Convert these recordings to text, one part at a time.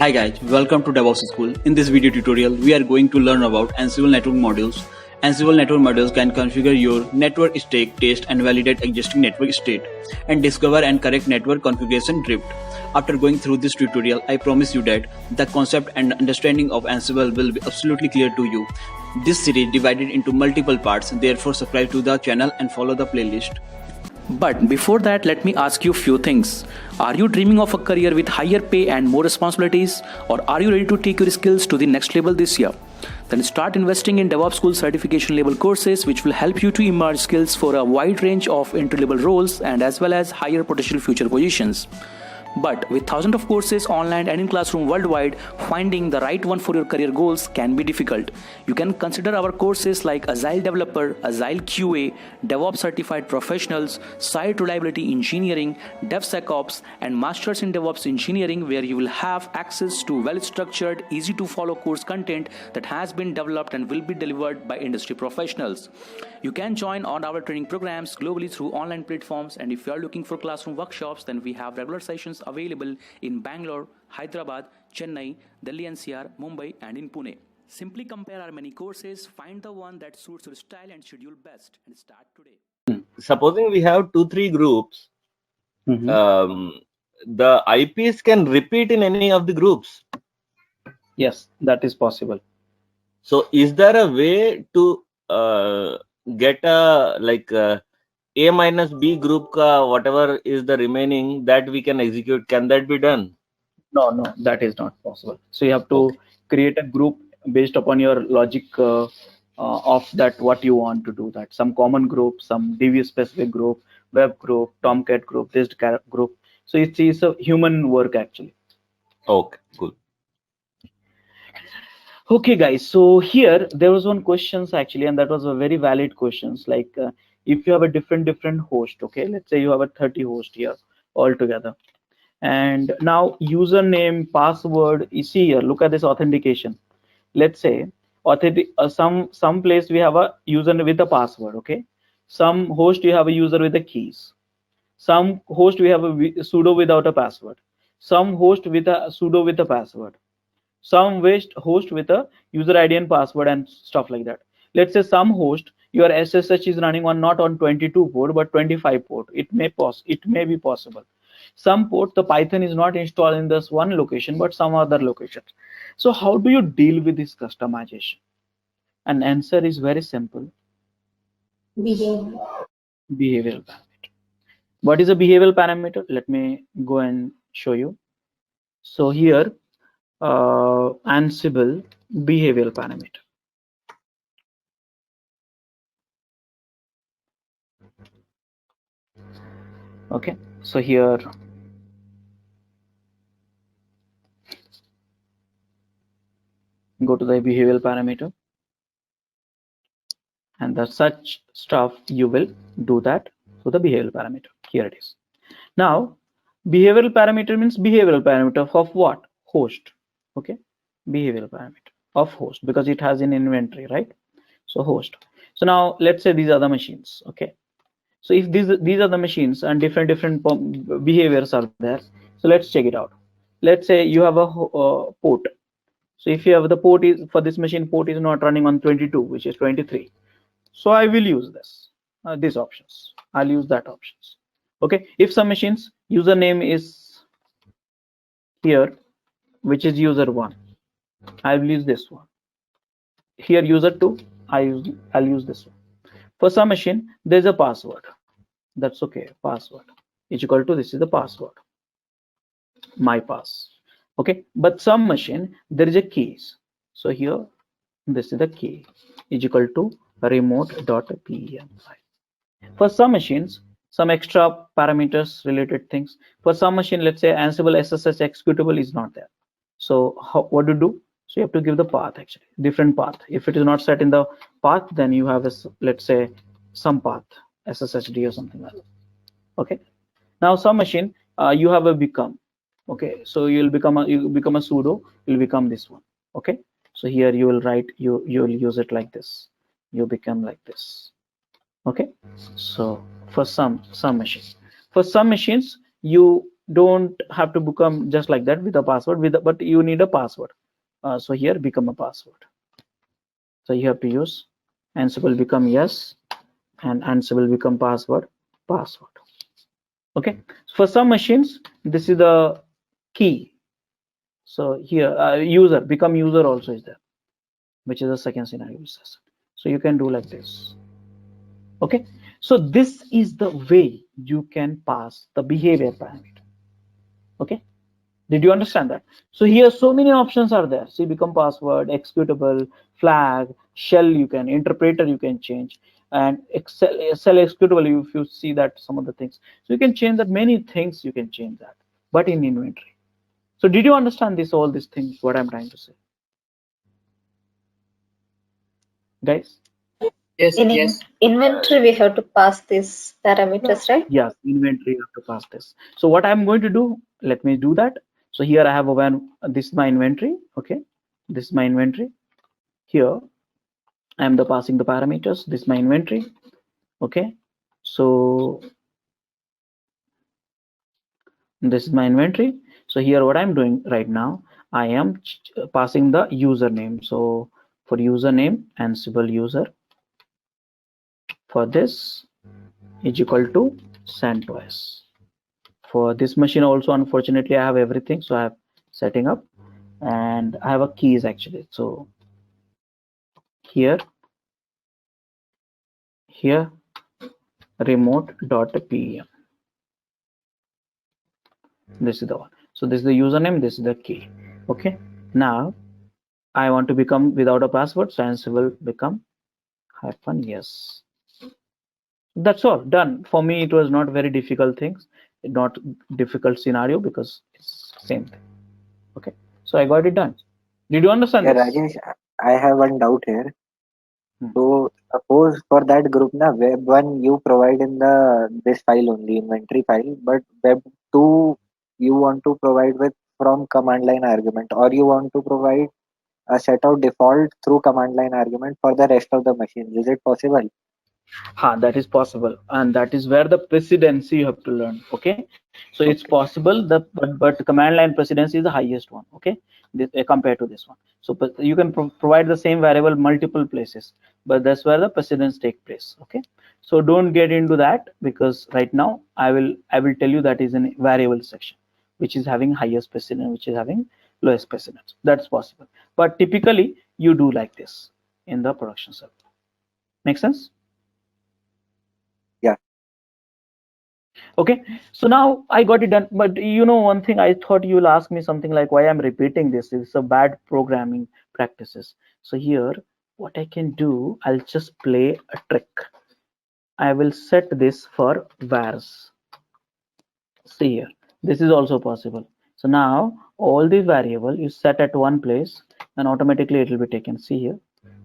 Hi guys, welcome to DevOps School. In this video tutorial, we are going to learn about Ansible network modules. Ansible network modules can configure your network state, test and validate existing network state, and discover and correct network configuration drift. After going through this tutorial, I promise you that the concept and understanding of Ansible will be absolutely clear to you. This series divided into multiple parts, therefore subscribe to the channel and follow the playlist. But before that, let me ask you a few things. Are you dreaming of a career with higher pay and more responsibilities? Or are you ready to take your skills to the next level this year? Then start investing in DevOps School certification level courses which will help you to emerge skills for a wide range of entry-level roles and as well as higher potential future positions. But with thousands of courses online and in classroom worldwide, finding the right one for your career goals can be difficult. You can consider our courses like Agile Developer, Agile QA, DevOps Certified Professionals, Site Reliability Engineering, DevSecOps, and Masters in DevOps Engineering, where you will have access to well-structured, easy-to-follow course content that has been developed and will be delivered by industry professionals. You can join on our training programs globally through online platforms, and if you are looking for classroom workshops, then we have regular sessions available in Bangalore, Hyderabad, Chennai, Delhi NCR, Mumbai, and in Pune. Simply compare our many courses, find the one that suits your style and schedule best, and start today. Supposing we have 2-3 groups, the IPs can repeat in any of the groups. Yes, that is possible. So is there a way to get a A minus B group ka whatever is the remaining that we can execute? Can that be done? No, that is not possible. So you have to create a group based upon your logic of that what you want to do that. Some common group, some DV specific group, web group, Tomcat group, this group. So it's a human work actually. Okay, good. Okay, guys. So here there was one questions actually, and that was a very valid questions. Like if you have a different host, okay, let's say you have a 30 host here altogether. And now username, password, you see here, look at this authentication. Let's say some place we have a user with a password, okay? Some host you have a user with the keys. Some host we have a sudo without a password. Some host with a sudo with a password. Some host with a user ID and password and stuff like that. Let's say some host your SSH is running on not on 22 port but 25 port. It may be possible. Some port the Python is not installed in this one location but some other locations. So how do you deal with this customization? An answer is very simple. Behavioral parameter. What is a behavioral parameter? Let me go and show you. So here Ansible behavioral parameter. Okay, so here go to the behavioral parameter, and the such stuff you will do that. So the behavioral parameter, here it is. Now behavioral parameter means behavioral parameter of what? Host. Okay, behavioral parameter of host because it has an inventory, right? So host. So now let's say these are the machines. Okay, so if these are the machines and different behaviors are there, so let's check it out. Let's say you have a port. So if you have the port is for this machine, port is not running on 22 which is 23, so I will use this these options. I'll use that options. Okay, if some machines username is here which is user 1, I will use this one. Here user 2, I'll use this one. For some machine there's a password, that's okay, password is equal to this is the password, my pass. Okay, but some machine there is a keys, so here this is the key is equal to remote.pem. For some machines some extra parameters related things. For some machine, let's say Ansible SSH executable is not there, so what to do? So you have to give the path, actually different path. If it is not set in the path, then you have a, let's say some path SSHD or something like that. Okay, now some machine you have a become. Okay, so you become a sudo, you'll become this one. Okay, so here you will write, you will use it like this, you become like this. Okay, so for some machines, for some machines you don't have to become just like that with a password, but you need a password. So here become a password. So you have to use Ansible become yes, and Ansible become password. Okay. For some machines, this is the key. So here user become user also is there, which is the second scenario. So you can do like this. Okay. So this is the way you can pass the behavior parameter. Okay. Did you understand that? So here so many options are there. See, become password, executable, flag, shell, you can interpreter, you can change, and excel executable. If you see that some of the things, so you can change that, many things you can change that, but in inventory. So did you understand this, all these things, what I'm trying to say, guys? Yes, In yes. inventory, we have to pass these parameters, right? Yes, inventory, you have to pass this. So what I'm going to do, let me do that. So here I have a one, this is my inventory. Okay, this is my inventory. Here I am the passing the parameters. This is my inventory. Okay, so this is my inventory. So here what I'm doing right now, I am passing the username. So for username, Ansible user, for this is equal to CentOS. For this machine also, unfortunately, I have everything. So I have setting up, and I have a keys actually. So here remote.pem. This is the one. So this is the username, this is the key. Okay, now I want to become without a password, so Ansible become -yes. That's all done. For me, it was not very difficult things, not difficult scenario, because it's same thing. Okay, so I got it done. Did you understand Yeah, this? Rajesh, I have one doubt here. Hmm. So suppose for that group na web one you provide in the this file only inventory file, but web two you want to provide with from command line argument, or you want to provide a set of default through command line argument for the rest of the machines. Is it possible? That is possible, and that is where the precedency you have to learn. Okay, so it's Okay. possible, but command line precedency is the highest one. Okay, compared to this one. So but you can provide the same variable multiple places, but that's where the precedence take place. Okay, so don't get into that, because right now I will tell you that is in variable section, which is having highest precedence, which is having lowest precedence. That's possible, but typically you do like this in the production server. Make sense? Yeah. Okay, so now I got it done. But you know one thing, I thought you'll ask me something like why I'm repeating this. It's a bad programming practices. So here what I can do, I'll just play a trick. I will set this for vars. See here, this is also possible. So now all these variable you set at one place, and automatically it will be taken. See here,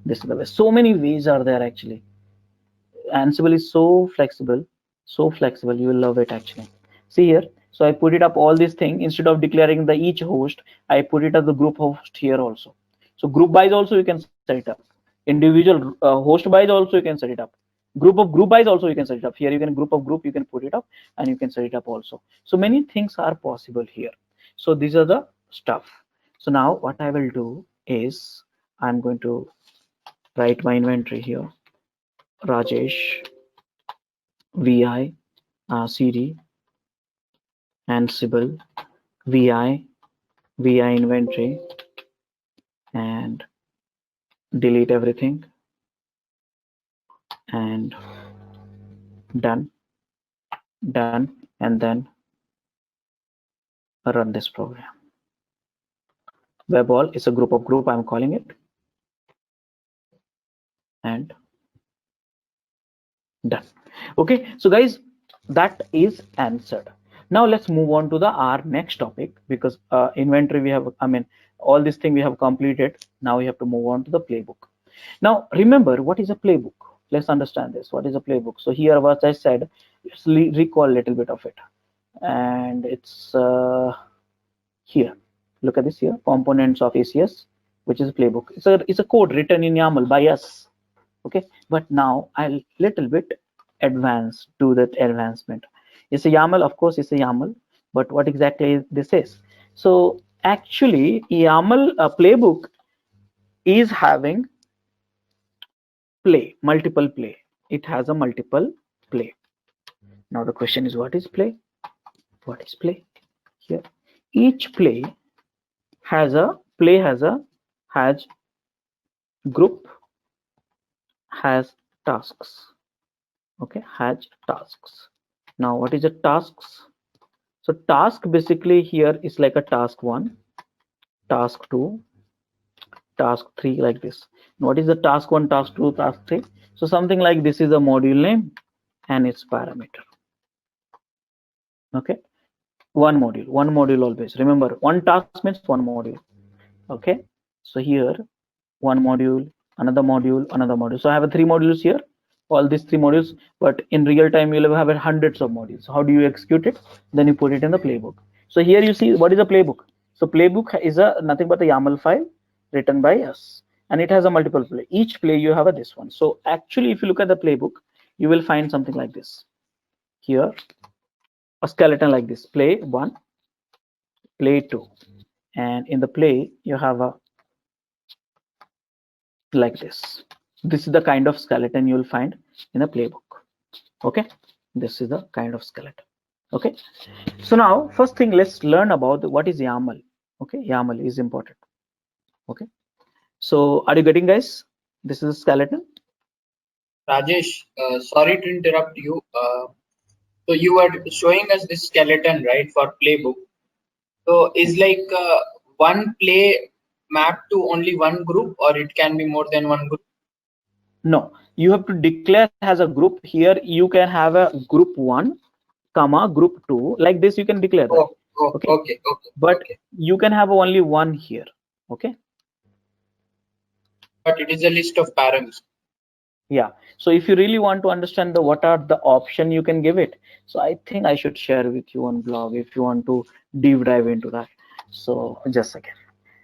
this is the way. So many ways are there actually. Ansible is so flexible, you will love it actually. See here, so I put it up all this thing, instead of declaring the each host, I put it as the group host here also. So group wise also you can set it up, individual host wise also you can set it up, group wise also you can set it up. Here you can group of group, you can put it up, and you can set it up also. So many things are possible here. So these are the stuff. So now what I will do is I'm going to write my inventory here, Rajesh vi cd Ansible vi inventory, and delete everything, and done, and then run this program. Weball is a group of group, I'm calling it, and done. Okay, so guys, that is answered. Now let's move on to the our next topic, because inventory we have, I mean, all this thing we have completed. Now we have to move on to the playbook. Now remember, what is a playbook? Let's understand this. What is a playbook? So here what I said, let's recall a little bit of it, and it's here. Look at this here, components of ACS, which is a playbook. It's a code written in YAML by us. Okay, but now I'll little bit advance, do that advancement. It's a YAML, of course, it's a YAML. But what exactly this is? So actually, YAML playbook is having multiple play. It has a multiple play. Now the question is, what is play? What is play? Here, each play has group, has tasks. Okay, has tasks. Now what is the tasks? So task basically here is like a task 1, task 2, task 3, like this. What is the task 1, task 2, task 3? So something like this is a module name and its parameter. Okay, one module always. Remember, one task means one module. Okay, so here one module, another module, another module. So I have 3 modules here, all these 3 modules, but in real time you'll have hundreds of modules. So how do you execute it? Then you put it in the playbook. So here you see what is a playbook. So playbook is nothing but a YAML file written by us, and it has a multiple play. Each play you have this one. So actually, if you look at the playbook, you will find something like this. Here, a skeleton like this: play 1, play 2, and in the play you have a like this. This is the kind of skeleton you will find in a playbook. Okay, this is the kind of skeleton. Okay, so now first thing, let's learn about what is YAML. Okay, YAML is important. Okay, so are you getting, guys? This is a skeleton. Rajesh, sorry to interrupt you. So you were showing us this skeleton, right, for playbook. So is like one play mapped to only one group, or it can be more than one group? No, you have to declare as a group. Here you can have a group 1, comma group 2, like this. You can declare that. Okay. But okay. you can have only one here. Okay, But it is a list of params. yeah. So if you really want to understand what are the option, you can give it. So I think I should share with you on blog if you want to deep dive into that. So just a second.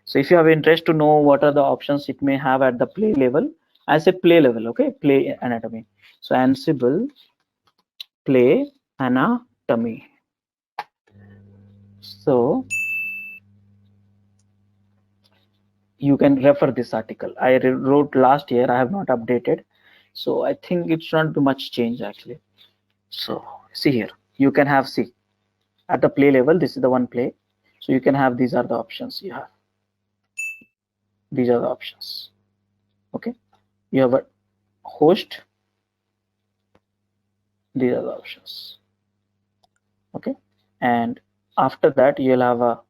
So if you have interest to know what are the options it may have at the play level, I say play level. Okay, play anatomy. So Ansible play anatomy. So you can refer this article. I wrote last year. I have not updated. So I think it should not be much change actually. So see here, you can have, see, at the play level, this is the one play. So you can have, these are the options you have. These are the options. Okay, you have a host. These are the options. Okay, and after that you'll have a,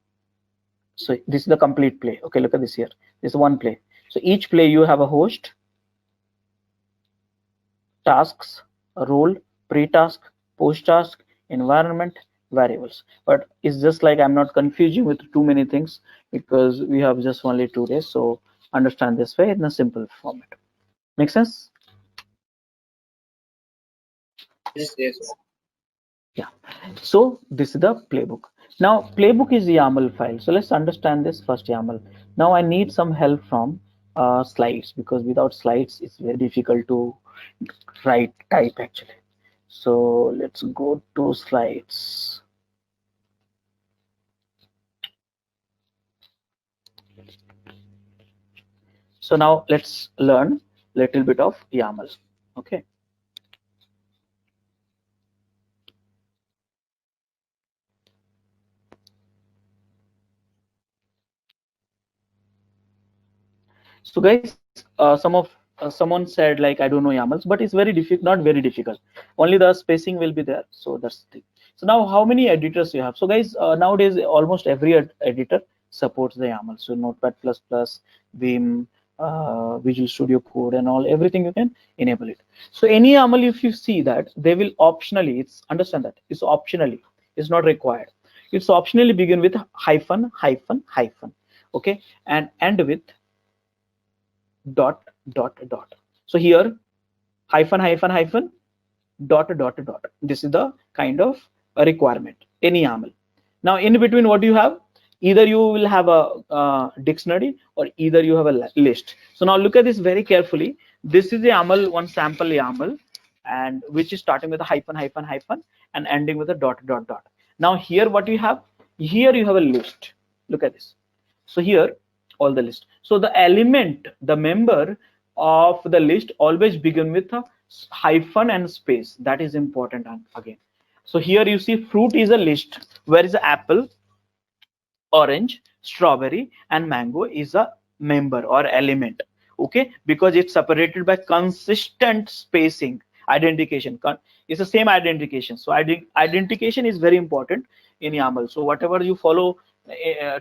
so this is the complete play. Okay, look at this here. This is one play. So each play you have a host, tasks, role, pre-task, post-task, environment, variables. But it's just like I'm not confusing with too many things because we have just only 2 days. So understand this way in a simple format. Make sense? Yes. Yeah. So this is the playbook. Now playbook is the YAML file. So let's understand this first YAML. Now I need some help from slides, because without slides it's very difficult to type actually. So let's go to slides. So now let's learn little bit of YAML. Okay. So guys, someone said like I don't know YAMLs, but it's very difficult, not very difficult. Only the spacing will be there. So that's the thing. So now how many editors you have? So guys, nowadays almost every editor supports the YAML. So Notepad++, Vim, Visual Studio Code and all, everything you can enable it. So any YAML, if you see that, they will optionally, it's understand that it's optionally, it's not required. It's optionally begin with hyphen, hyphen, hyphen. Okay, and end with dot. So here hyphen, hyphen, hyphen, dot. This is the kind of a requirement, any YAML. Now in between, what do you have? Either you will have a dictionary or either you have a list. So now look at this very carefully. This is the YAML, one sample YAML, and which is starting with a hyphen, hyphen, hyphen and ending with a dot. Now here what you have? Here you have a list. Look at this. So here all the list. So the element, the member of the list always begin with a hyphen and space. That is important again. So here you see fruit is a list. Where is the apple, orange, strawberry, and mango is a member or element. Okay, because it's separated by consistent spacing. Identification, it's the same identification. So identification is very important in YAML. So whatever you follow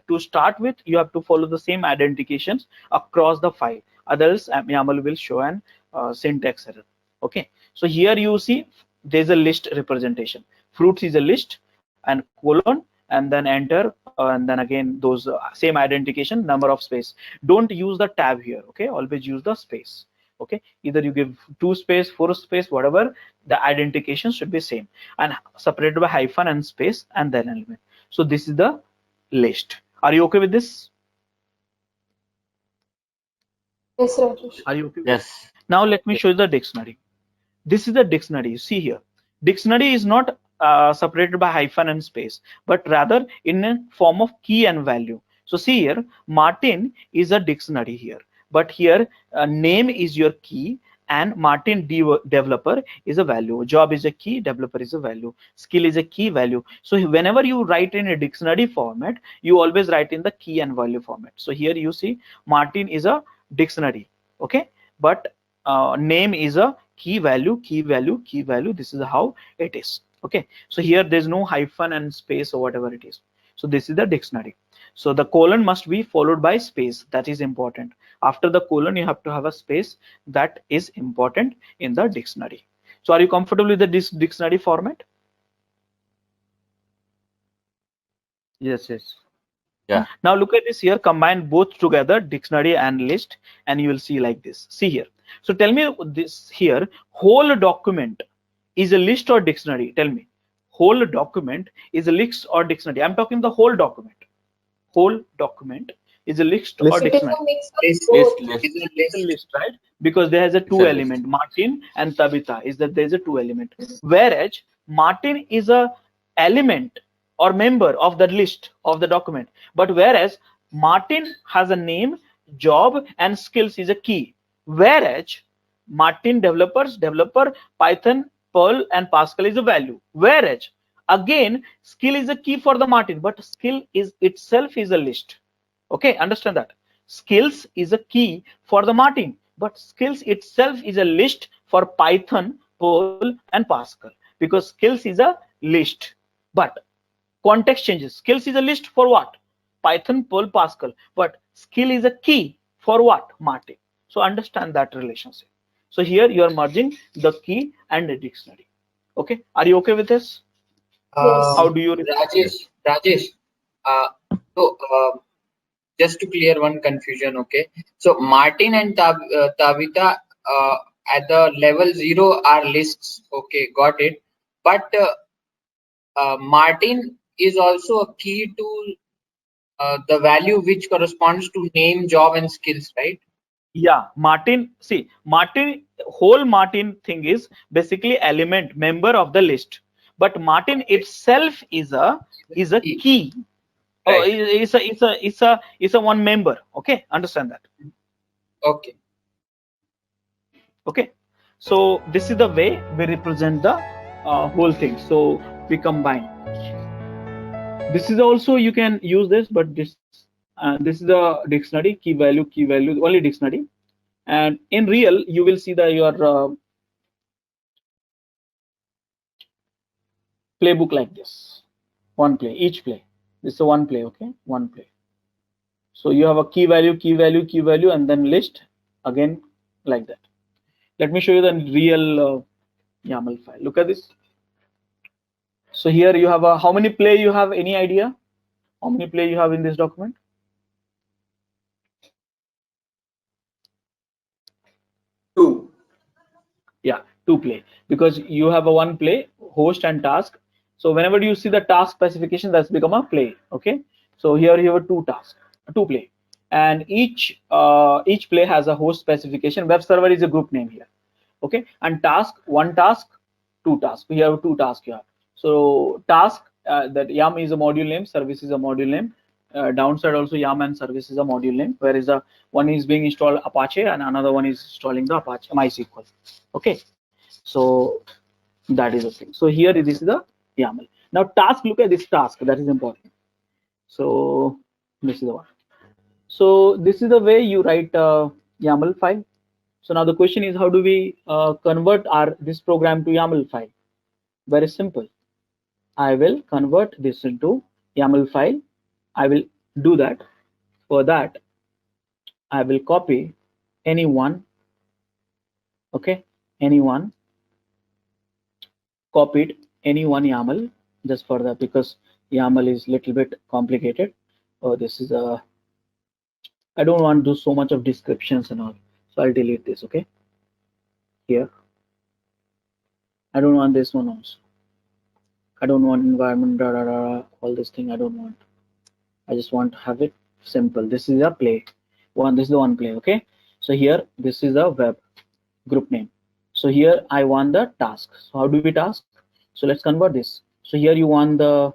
to start with, you have to follow the same identifications across the file. Others YAML will show an syntax error. Okay, so here you see there's a list representation. Fruits is a list and colon and then enter and then again those same identification, number of space. Don't use the tab here. Okay, always use the space. Okay, either you give 2 space, 4 space, whatever, the identification should be same and separated by hyphen and space and then element. So this is the list. Are you okay with this? Yes, Rajesh. Are you okay with Yes. Now let me show you the dictionary. This is the dictionary. You see here, dictionary is not separated by hyphen and space, but rather in a form of key and value. So see here, Martin is a dictionary here, but here name is your key and Martin developer is a value. Job is a key, developer is a value, skill is a key value. So whenever you write in a dictionary format, you always write in the key and value format. So here you see Martin is a dictionary. Okay, but name is a key value, key value, key value. This is how it is. Okay, so here there's no hyphen and space or whatever it is. So this is the dictionary. So the colon must be followed by space. That is important. After the colon, you have to have a space. That is important in the dictionary. So are you comfortable with the dictionary format? Yes, yes. Yeah. Now look at this here, combine both together, dictionary and list, and you will see like this. See here. So tell me this here, whole document is a list or dictionary? Tell me. Whole document is a list or dictionary? I'm talking the whole document. Whole document is a list or It is dictionary? a mix of List, both. list. It's a list, right? Because there has a two It's a list. element, Martin and Tabitha, is that there's a two element. Whereas Martin is a element or member of the list of the document. But whereas Martin has a name, job, and skills is a key. Whereas Martin developer, Python, Perl, and Pascal is a value. Whereas again, skill is a key for the Martin, but skill is itself is a list. Okay, understand that. Skills is a key for the Martin, but skills itself is a list for Python, Perl, and Pascal, because skills is a list. But context changes. Skills is a list for what? Python, Perl, Pascal, but skill is a key for what? Martin. So understand that relationship. So here you are merging the key and the dictionary. Okay, are you okay with this? How do you? Rajesh, so just to clear one confusion, okay? So Martin and Tabitha at the level 0 are lists, okay, got it. But Martin is also a key to the value which corresponds to name, job, and skills, right? Yeah, Martin. See, Martin, whole Martin thing is basically element, member of the list. But Martin itself is a key. Oh, Right. it's a one member. Okay, understand that. Okay. Okay, so this is the way we represent the whole thing. So we combine. This is also, you can use this, but this is the dictionary, key value, only dictionary. And in real, you will see that your playbook like this. One play, each play. This is a one play, okay? One play. So you have a key value, and then list again like that. Let me show you the real YAML file. Look at this. So here you have a, how many play you have? Any idea? How many play you have in this document? Two. Yeah, two play, because you have a one play, host and task. So whenever you see the task specification, that's become a play. Okay. So here you have a two play, and each play has a host specification. Web server is a group name here. Okay, and task, one task, two tasks. We have two tasks here. So task that YAM is a module name, service is a module name. Downside also YAM and service is a module name, whereas the one is being installed Apache and another one is installing the Apache MySQL. Okay, so that is the thing. So here this is the YAML. Now task, look at this task, that is important. So this is the one. So this is the way you write a YAML file. So now the question is, how do we convert this program to YAML file? Very simple. I will convert this into YAML file. I will do that. For that, I will copy any one. Okay, any one. Copied any one YAML just for that, because YAML is little bit complicated. Oh, this is a. I don't want to do so much of descriptions and all, so I'll delete this. Okay, here. I don't want this one also. I don't want environment, all this thing. I don't want. I just want to have it simple. This is a play one. This is the one play. Okay. So here, this is a web group name. So here I want the task. So how do we task? So let's convert this. So here you want the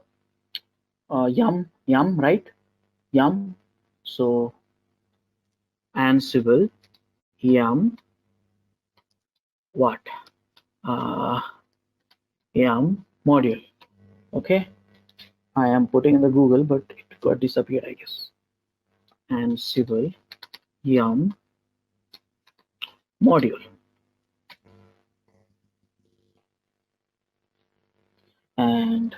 YAM, right? YAM. So Ansible YAM what? YAM module. Okay, I am putting in the Google, but it got disappeared, I guess. Ansible YAM module. And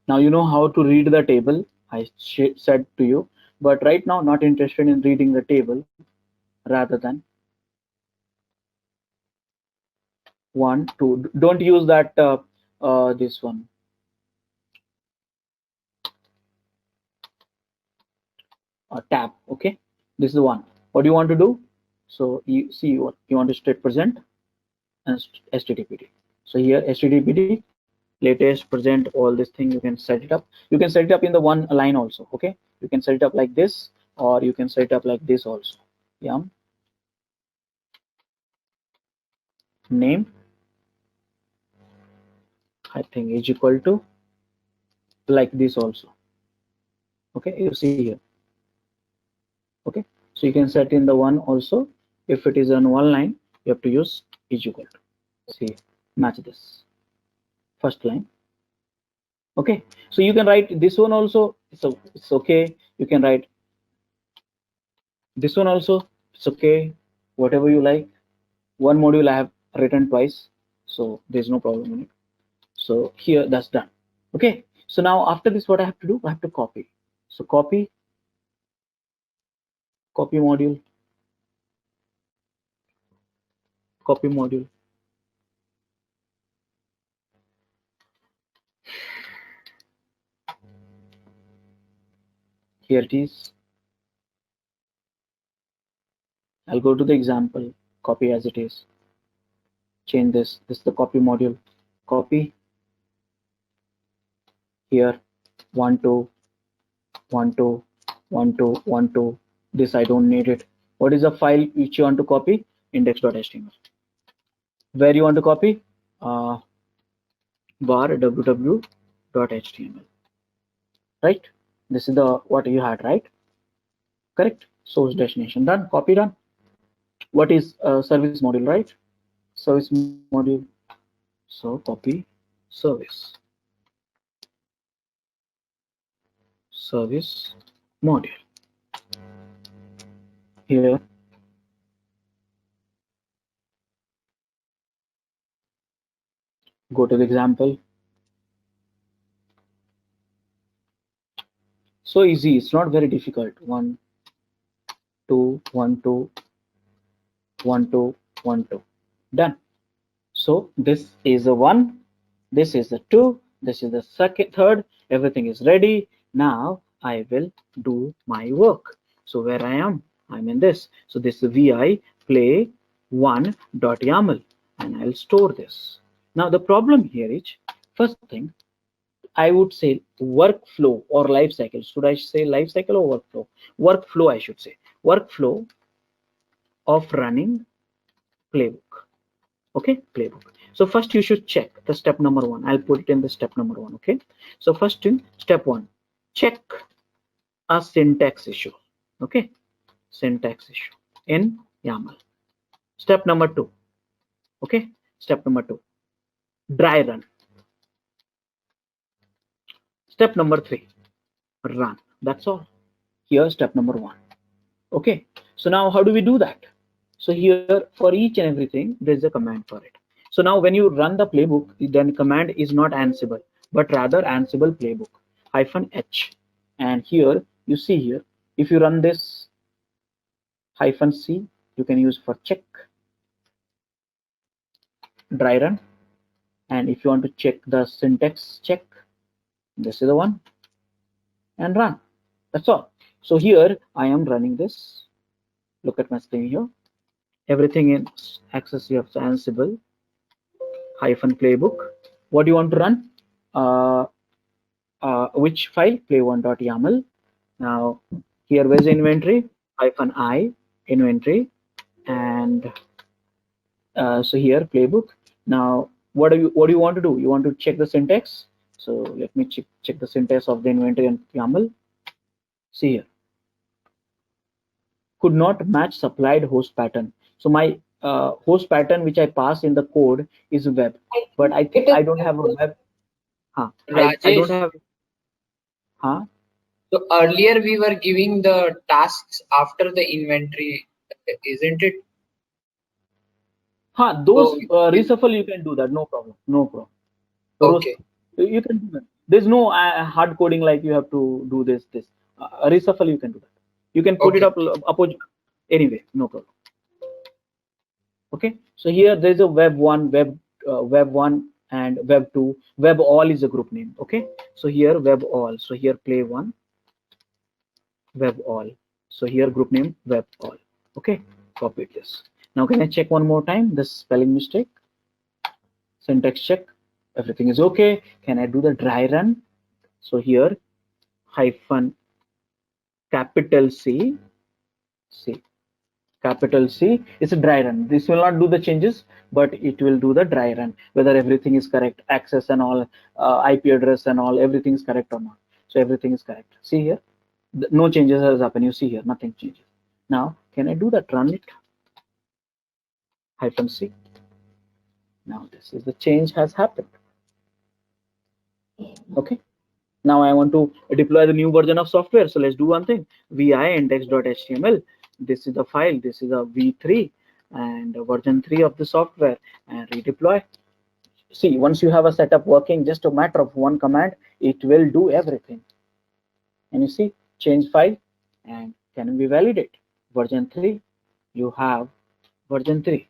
now you know how to read the table, I said to you, but right now not interested in reading the table, rather than 1, 2. Don't use that this one. Tab. Okay, this is the one. What do you want to do? So you see, you want to state present and HTTPD. So here HTTPD, latest, present, all this thing you can set it up. You can set it up in the one line also. Okay, you can set it up like this, or you can set it up like this also. YAM name, I think, is equal to like this also. Okay, you see here. Okay, so you can set in the one also. If it is on one line, you have to use is equal to. See, match this first line. Okay, so you can write this one also. So it's okay. You can write this one also. It's okay. Whatever you like. One module I have written twice, so there's no problem in it. So here, that's done. Okay, so now after this, what I have to do? I have to copy. So copy module, copy module. Here it is. I'll go to the example, copy as it is. Change this. This is the copy module. Copy. Here, 1, 2, 1, 2, 1, 2, 1, 2. This I don't need it. What is the file which you want to copy? Index.html. Where you want to copy? Var www.html. Right? This is the what you had, right? Correct. Source destination done. Copy done. What is service module, right? Service module. So copy service. Service module. Here. Go to the example. So easy. It's not very difficult. 1, 2, 1, 2, 1, 2, 1, 2. Done. So this is a 1. This is a 2. This is the second, third. Everything is ready. Now I will do my work. So where I am? I'm in this. So this is vi play 1.yaml, and I'll store this. Now the problem here is, first thing, I would say workflow or life cycle. Should I say life cycle or workflow? Workflow, I should say. Workflow of running playbook. Okay, playbook. So first you should check the step number 1. I'll put it in the step number 1. Okay, so first in step 1, check a syntax issue. Okay, syntax issue in YAML. Step number 2. Okay, step number 2, dry run. Step number 3, run. That's all. Here step number 1. Okay, so now how do we do that? So here for each and everything there's a command for it. So now when you run the playbook, then command is not Ansible but rather Ansible playbook -h, and here you see here, if you run this -c, you can use for check, dry run, and if you want to check the syntax check, this is the one, and run. That's all. So here I am running this. Look at my screen here. Everything in access you have Ansible -playbook. What do you want to run? Which file? play1.yaml. Now here where's the inventory? -i inventory, and so here playbook. Now what do you want to do? You want to check the syntax. So let me check the syntax of the inventory and YAML. See here, could not match supplied host pattern. So my host pattern which I pass in the code is web, but I think I don't have a web. I don't have. So earlier we were giving the tasks after the inventory, isn't it? Those reshuffle you can do that, no problem, no problem. Okay. You can do that. There's no hard coding like you have to do this. Reshuffle you can do that. You can put it up anyway, no problem. Okay, so here there's a web 1, web 1 and web 2. Web all is a group name. Okay, so here web all. So here play 1, web all. So here group name web all. Okay, copy this. Now can I check one more time this spelling mistake? Syntax check, everything is okay. Can I do the dry run? So here capital C is a dry run. This will not do the changes, but it will do the dry run, whether everything is correct, access and all, IP address and all, everything is correct or not. So everything is correct. See here, no changes has happened. You see here, nothing changes. Now can I do that? Run it -c. Now this is the change has happened. Okay, now I want to deploy the new version of software. So let's do one thing. Vi index.html. This is the file. This is a v3 and version 3 of the software, and redeploy. See, once you have a setup working, just a matter of one command, it will do everything. And you see, change file, and can we validate version 3? You have version 3,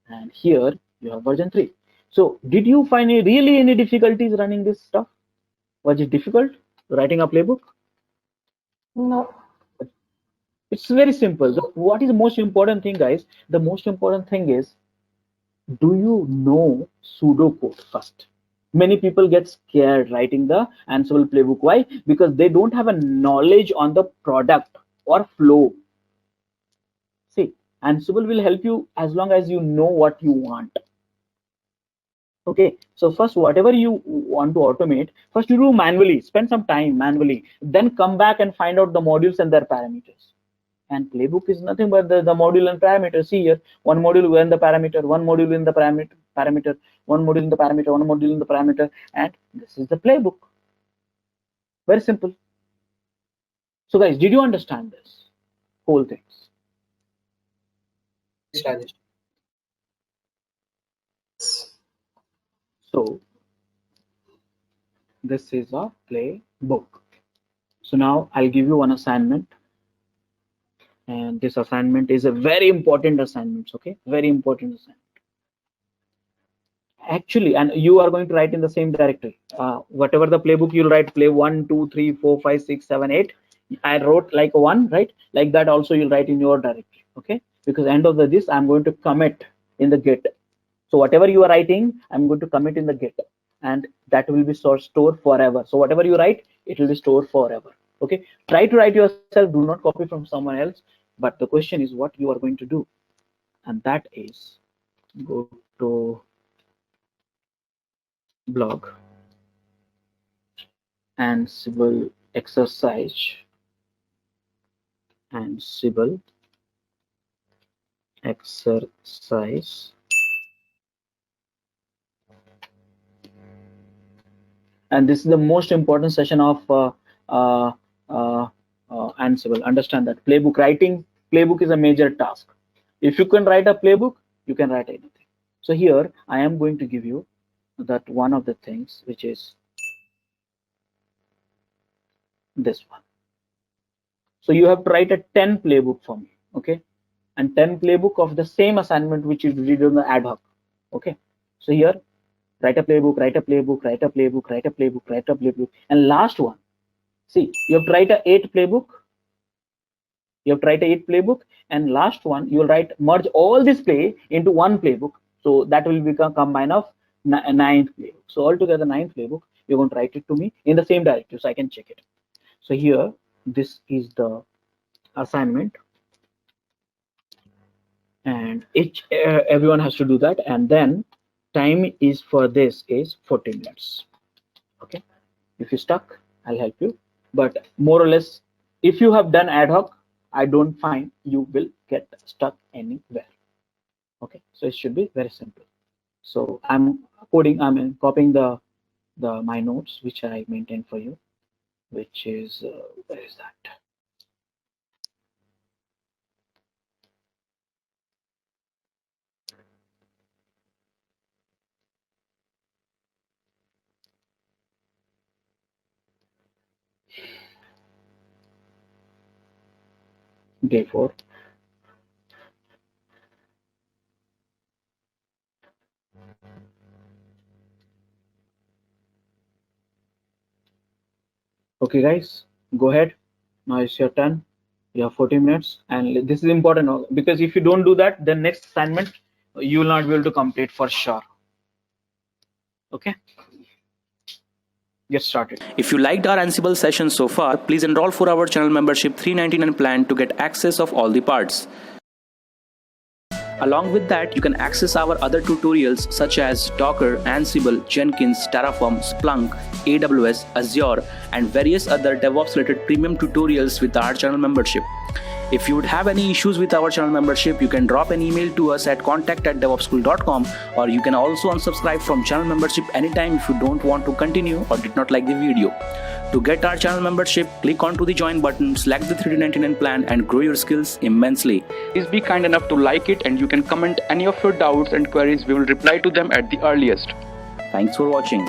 and here you have version 3. So did you find really any difficulties running this stuff? Was it difficult writing a playbook? No. It's very simple. So what is the most important thing, guys? The most important thing is, do you know pseudocode first? Many people get scared writing the Ansible playbook. Why? Because they don't have a knowledge on the product or flow. See, Ansible will help you as long as you know what you want. Okay, so first, whatever you want to automate, first you do manually, spend some time manually, then come back and find out the modules and their parameters. And playbook is nothing but the module and parameter. See here, one module in the parameter, one module in the parameter, one module in the parameter, one module in the parameter, and this is the playbook. Very simple. So guys, did you understand this whole thing? Yes, Rajesh. So this is a playbook. So now I'll give you one assignment, and this assignment is a very important assignment. Okay, very important assignment. Actually, and you are going to write in the same directory. Whatever the playbook you'll write, play 1, 2, 3, 4, 5, 6, 7, 8. I wrote like 1, right? Like that also you'll write in your directory. Okay, because end of this I'm going to commit in the Git. So whatever you are writing, I'm going to commit in the Git, and that will be stored forever. So whatever you write, it will be stored forever. Okay, try to write yourself, do not copy from someone else. But the question is what you are going to do, and that is go to blog Ansible exercise, Ansible exercise, and this is the most important session of Ansible. Understand that playbook writing. Playbook is a major task. If you can write a playbook, you can write anything. So here I am going to give you that one of the things, which is this one. So you have to write a 10 playbook for me, okay? And 10 playbook of the same assignment which you did on the ad hoc, okay? So here, write a playbook, write a playbook, write a playbook, write a playbook, write a playbook, and last one. See, you have to write a 8 playbook. You have to write a 8 playbook, and last one you will merge all this play into one playbook. So that will become combine of 9th playbook. So altogether 9th playbook. You're going to write it to me in the same directive so I can check it. So here, this is the assignment, and everyone has to do that, and then time is for this is 40 minutes. Okay, if you're stuck, I'll help you, but more or less, if you have done ad hoc, I don't find you will get stuck anywhere. Okay, so it should be very simple. So I'm copying the my notes which I maintained for you, which is where is that? Day 4. Okay guys, go ahead. Now it's your turn. You have 40 minutes, and this is important because if you don't do that, then next assignment you will not be able to complete for sure. Okay, get started. If you liked our Ansible session so far, please enroll for our channel membership 399 plan to get access of all the parts. Along with that, you can access our other tutorials such as Docker, Ansible, Jenkins, Terraform, Splunk, AWS, Azure, and various other DevOps related premium tutorials with our channel membership. If you would have any issues with our channel membership, you can drop an email to us at contact@devopsschool.com, or you can also unsubscribe from channel membership anytime if you don't want to continue or did not like the video. To get our channel membership, click onto the join button, select the 399 plan and grow your skills immensely. Please be kind enough to like it, and you can comment any of your doubts and queries. We will reply to them at the earliest. Thanks for watching.